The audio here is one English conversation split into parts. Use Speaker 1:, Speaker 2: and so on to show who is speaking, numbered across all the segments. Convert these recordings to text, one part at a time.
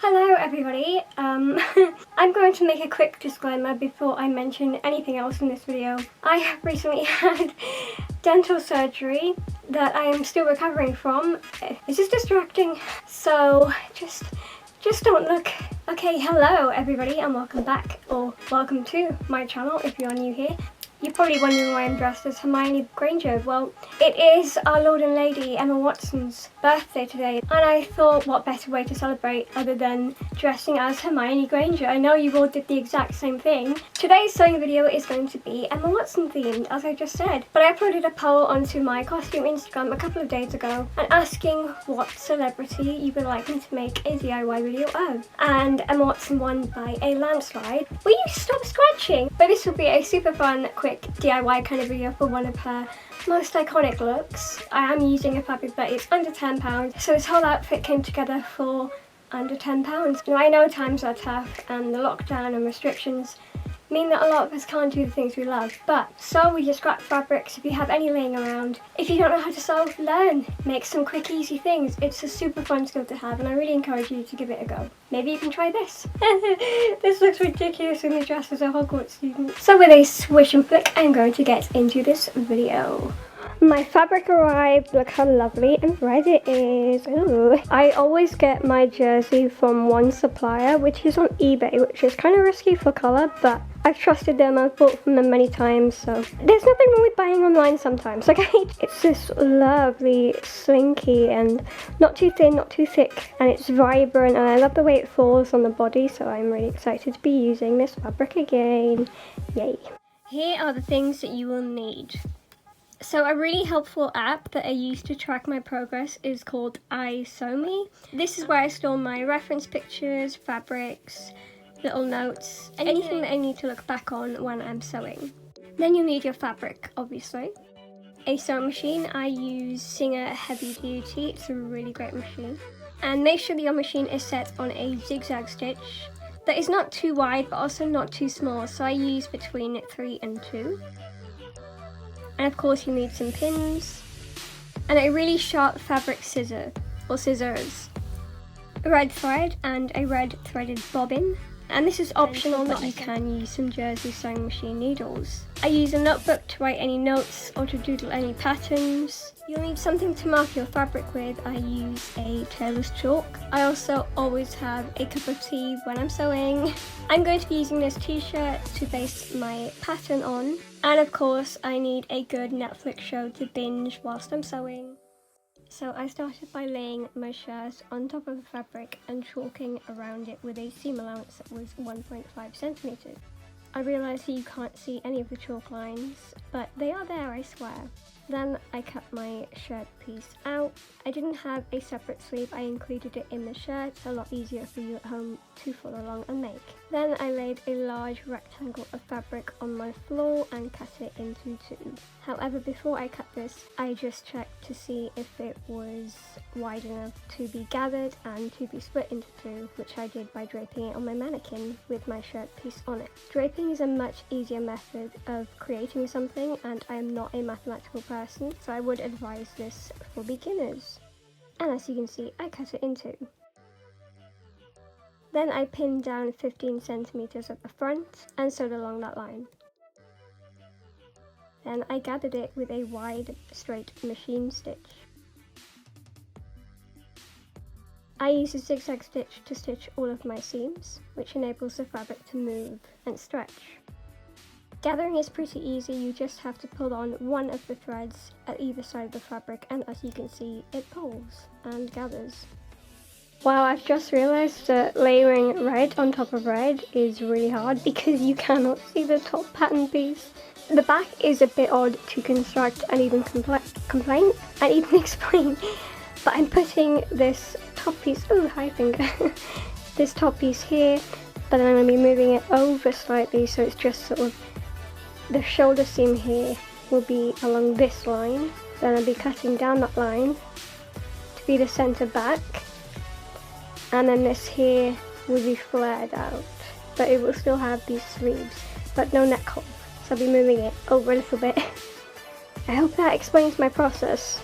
Speaker 1: Hello everybody, I'm going to make a quick disclaimer before I mention anything else in this video. I have recently had dental surgery that I am still recovering from. This is distracting, so just don't look. Okay, hello everybody and welcome back, or welcome to my channel if you're new here. You're probably wondering why I'm dressed as Hermione Granger. Well, it is our Lord and Lady Emma Watson's birthday today, and I thought what better way to celebrate other than dressing as Hermione Granger. I know you all did the exact same thing. Today's sewing video is going to be Emma Watson themed, as I just said, but I uploaded a poll onto my costume Instagram a couple of days ago and asking what celebrity you would like me to make a DIY video of, and Emma Watson won by a landslide. Will you stop scratching? But this will be a super fun, quick DIY kind of video for one of her most iconic looks. I am using a fabric that is under £10, so this whole outfit came together for under £10. Now I know times are tough and the lockdown and restrictions mean that a lot of us can't do the things we love, but sew with your scrap fabrics if you have any laying around. If you don't know how to sew, learn. Make some quick easy things. It's a super fun skill to have and I really encourage you to give it a go. Maybe you can try this. This looks ridiculous in the dress as a Hogwarts student. So with a swish and flick, I'm going to get into this video. My fabric arrived. Look how lovely and red it is. Ooh. I always get my jersey from one supplier, which is on eBay, which is kind of risky for colour, but I've trusted them, I've bought from them many times, so there's nothing wrong with buying online sometimes, okay? It's this lovely, slinky and not too thin, not too thick, and it's vibrant, and I love the way it falls on the body, so I'm really excited to be using this fabric again. Yay. Here are the things that you will need. So a really helpful app that I use to track my progress is called iSewMe. This is where I store my reference pictures, fabrics, little notes, anything that I need to look back on when I'm sewing. Then you'll need your fabric, obviously. A sewing machine. I use Singer Heavy Duty. It's a really great machine. And make sure that your machine is set on a zigzag stitch that is not too wide but also not too small, so I use between 3 and 2. And of course you need some pins and a really sharp fabric scissor or scissors, a red thread and a red threaded bobbin. And this is optional, but you can use some jersey sewing machine needles. I use a notebook to write any notes or to doodle any patterns. You'll need something to mark your fabric with. I use a tailor's chalk. I also always have a cup of tea when I'm sewing. I'm going to be using this t-shirt to base my pattern on. And of course, I need a good Netflix show to binge whilst I'm sewing. So I started by laying my shirt on top of the fabric and chalking around it with a seam allowance that was 1.5 centimetres. I realised that you can't see any of the chalk lines, but they are there, I swear. Then I cut my shirt piece out. I didn't have a separate sleeve, I included it in the shirt. It's a lot easier for you at home to follow along and make. Then I laid a large rectangle of fabric on my floor and cut it into 2. However, before I cut this, I just checked to see if it was wide enough to be gathered and to be split into 2, which I did by draping it on my mannequin with my shirt piece on it. Draping is a much easier method of creating something, and I am not a mathematical person, so I would advise this for beginners. And as you can see, I cut it in 2. Then I pinned down 15 centimetres at the front and sewed along that line. Then I gathered it with a wide, straight machine stitch. I use a zigzag stitch to stitch all of my seams, which enables the fabric to move and stretch. Gathering is pretty easy, you just have to pull on one of the threads at either side of the fabric, and as you can see, it pulls and gathers. Wow, I've just realised that layering red on top of red is really hard because you cannot see the top pattern piece. The back is a bit odd to construct and even explain, but I'm putting this top piece, oh hi finger, this top piece here, but then I'm going to be moving it over slightly so it's just sort of, the shoulder seam here will be along this line, then I'll be cutting down that line to be the centre back, and then this here will be flared out, but it will still have these sleeves, but no neck hole, so I'll be moving it over a little bit. I hope that explains my process.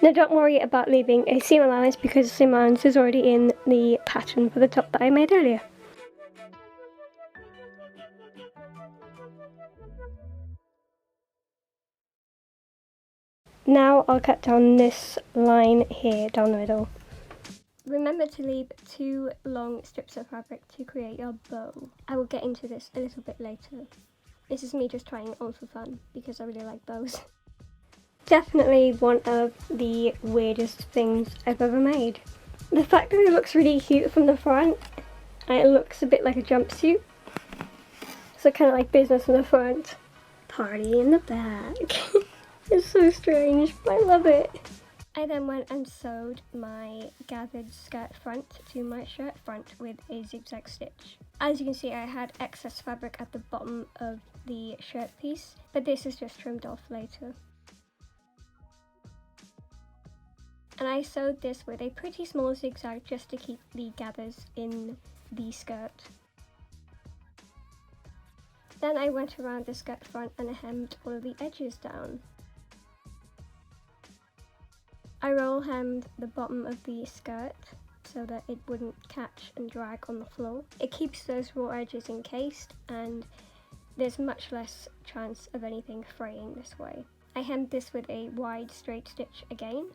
Speaker 1: Now don't worry about leaving a seam allowance because the seam allowance is already in the pattern for the top that I made earlier. Now I'll cut down this line here down the middle. Remember to leave 2 long strips of fabric to create your bow. I will get into this a little bit later. This is me just trying it on for fun because I really like bows. Definitely one of the weirdest things I've ever made. The fact that it looks really cute from the front and it looks a bit like a jumpsuit. So kind of like business in the front, party in the back. It's so strange, but I love it. I then went and sewed my gathered skirt front to my shirt front with a zigzag stitch. As you can see, I had excess fabric at the bottom of the shirt piece, but this is just trimmed off later. And I sewed this with a pretty small zigzag just to keep the gathers in the skirt. Then I went around the skirt front and hemmed all of the edges down. I roll hemmed the bottom of the skirt so that it wouldn't catch and drag on the floor. It keeps those raw edges encased and there's much less chance of anything fraying this way. I hemmed this with a wide straight stitch again.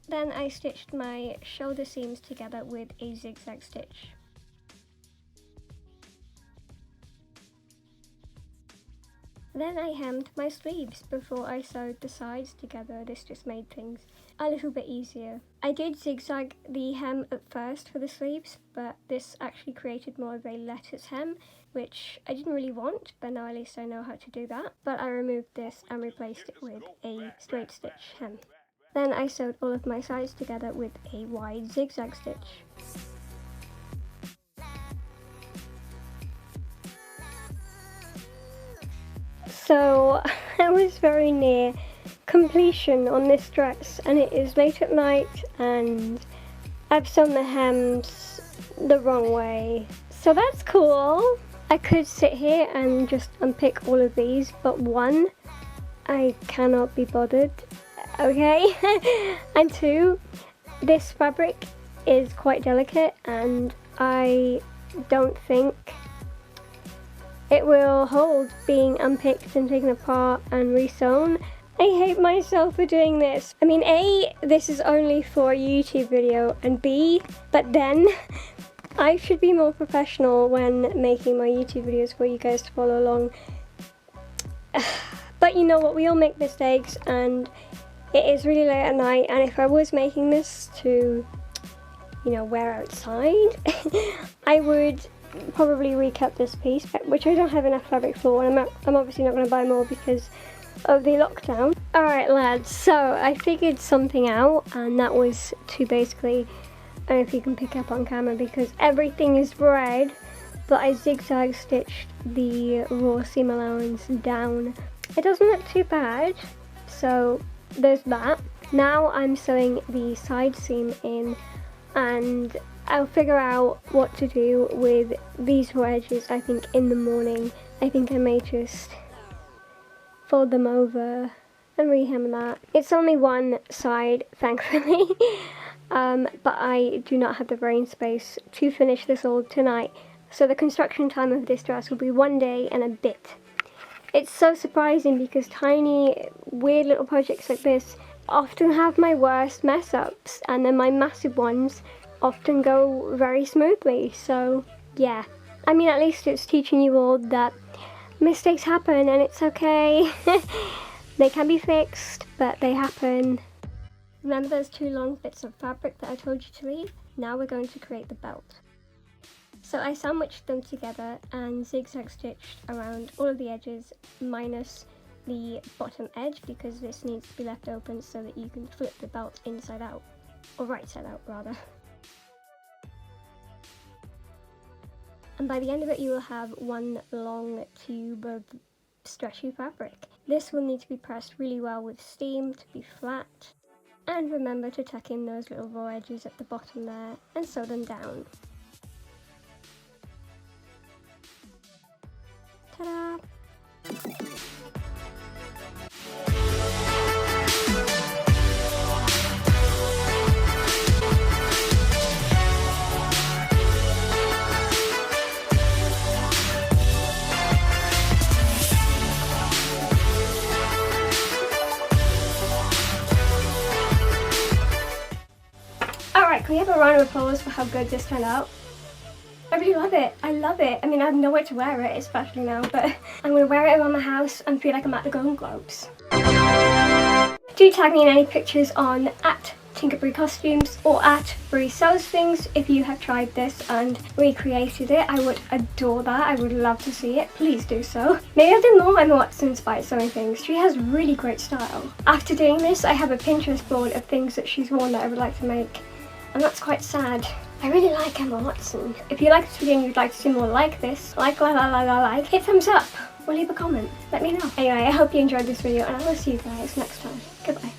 Speaker 1: Then I stitched my shoulder seams together with a zigzag stitch. Then I hemmed my sleeves before I sewed the sides together. This just made things a little bit easier. I did zigzag the hem at first for the sleeves, but this actually created more of a lettuce hem, which I didn't really want, but now at least I know how to do that. But I removed this and replaced it with a straight stitch hem. Then I sewed all of my sides together with a wide zigzag stitch. So I was very near completion on this dress, and it is late at night and I've sewn the hems the wrong way. So that's cool. I could sit here and just unpick all of these, but one, I cannot be bothered. Okay. And 2, this fabric is quite delicate and I don't think it will hold being unpicked and taken apart and resewn. I hate myself for doing this. I mean, A, this is only for a YouTube video, and B, but then I should be more professional when making my YouTube videos for you guys to follow along. But you know what, we all make mistakes and it is really late at night, and if I was making this to, you know, wear outside, I would probably recut this piece, which I don't have enough fabric for, and I'm obviously not going to buy more because of the lockdown. Alright lads, so I figured something out, and that was to basically, I don't know if you can pick up on camera because everything is red, but I zigzag stitched the raw seam allowance down. It doesn't look too bad, so there's that. Now I'm sewing the side seam in, and I'll figure out what to do with these raw edges, I think, in the morning. I think I may just fold them over and rehem that. It's only one side, thankfully, but I do not have the brain space to finish this all tonight. So the construction time of this dress will be 1 day and a bit. It's so surprising because tiny, weird little projects like this often have my worst mess ups, and then my massive ones often go very smoothly. So yeah, I mean, at least it's teaching you all that mistakes happen and it's okay. They can be fixed, but they happen. Remember those 2 long bits of fabric that I told you to leave? Now we're going to create the belt. So I sandwiched them together and zigzag stitched around all of the edges minus the bottom edge, because this needs to be left open so that you can flip the belt inside out, or right side out rather. And by the end of it you will have one long tube of stretchy fabric. This will need to be pressed really well with steam to be flat. And remember to tuck in those little raw edges at the bottom there and sew them down. Ta-da! Alright, can we have a round of applause for how good this turned out? I really love it. I love it. I mean, I have nowhere to wear it, especially now, but I'm going to wear it around my house and feel like I'm at the Golden Globes. Do tag me in any pictures on @Tinkerbri Costumes or @Bri Sews Things if you have tried this and recreated it. I would adore that. I would love to see it. Please do so. Maybe I'll do more Emma Watson-inspired sewing things. She has really great style. After doing this, I have a Pinterest board of things that she's worn that I would like to make, and that's quite sad. I really like Emma Watson. If you like this video and you'd like to see more like this, hit thumbs up or leave a comment. Let me know. Anyway, I hope you enjoyed this video and I will see you guys next time. Goodbye.